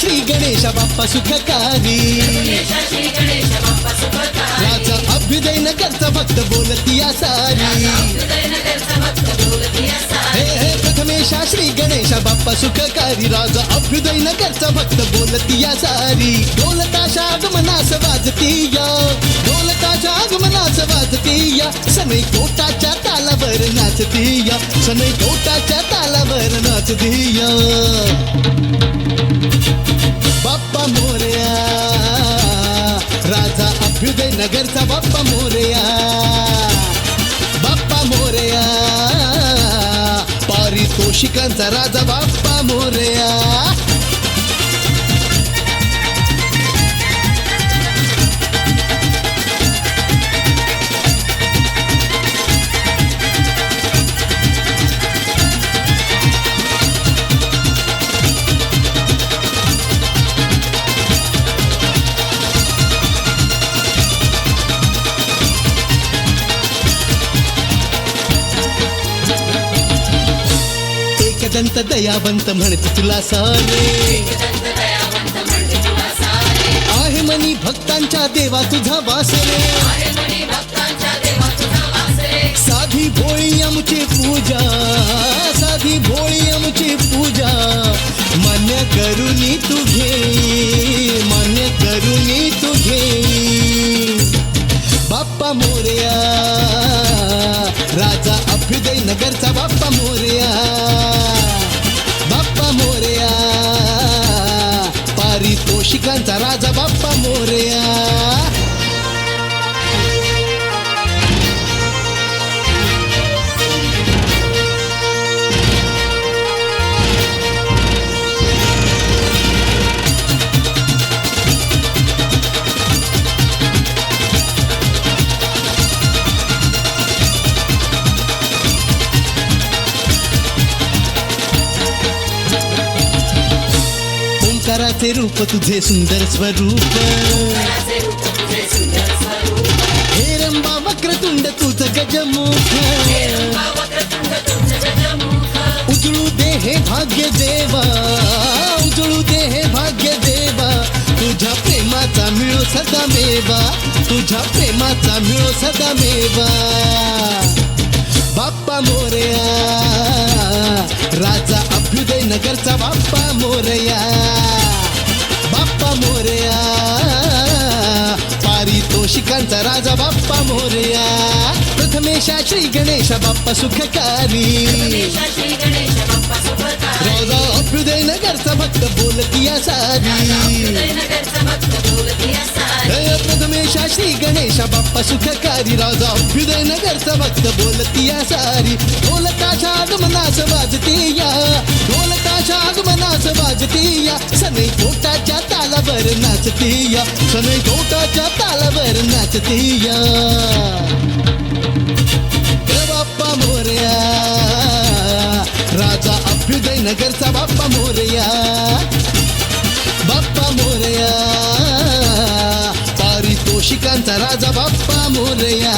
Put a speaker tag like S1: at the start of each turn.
S1: श्री गणेश बाप्पा सुखकारी राजा अभ्युदय नगरचा भक्त बोलती या सारी हे हे प्रथमेशा श्री गणेश बाप्पा सुखकारी राजा अभ्युदय नगरचा भक्त बोलती या सारी ढोलताच्या आगमनास वाजती या ढोलताच्या आगमनास वाजती या सनई कोटाच्या तालावर नाचती या सनई कोटाच्या तालावर नाचती या बाप्पा मोरया राजा अभ्युदय नगरचा बाप्पा मोरया बाप्पा मोरया पारितोषिकांचा राजा बाप्पा मोरया एकदंत दयावंत म्हणते तुला सारे आहे मनी भक्तांच्या देवा तुझा वास रे साधी भोळी आमची पूजा साधी भोळी आमची पूजा मान्य करुनी तू घे मान्य करुनी तू घे बाप्पा मोरया राजा अभ्युदय नगरचा बाप्पा मोरया बाप्पा मोरया पारितोषिकांचा राजा बाप्पा मोरया ओंकाराचे रूप तुझे सुंदर स्वरूप हे रंबा वक्रतुंड तुझ गजमुख उजळू दे हे भाग्य देवा उजळू दे हे भाग्य देवा तुझ्या प्रेमाचा मिळो सदा मेवा तुझ्या प्रेमाचा मिळो सदा मेवा बाप्पा मोरया राजा अभ्युदय नगरचा बाप्पा मोरया बाप्पा मोरया पारितोषिकांचा राजा बाप्पा मोरया प्रथमेशा श्री गणेश बाप्पा सुखकारी राजा अभ्युदय नगरचा भक्त बोलती या सारी प्रथमेशा श्री गणेश बाप्पा सुखकारी राजा अभ्युदय नगरचा भक्त बोलती या सारी ढोलताच्या आगमनास वाजती या ढोलताच्या आगमनास वाजती या सनई कोटाच्या तालावर नाचती या सनई कोटाच्या तालावर नाचती या बाप्पा मोरया राजा अभ्युदय नगरचा बाप्पा मोरया बाप्पा मोरया पारितोषिकांचा राजा बाप्पा मोरया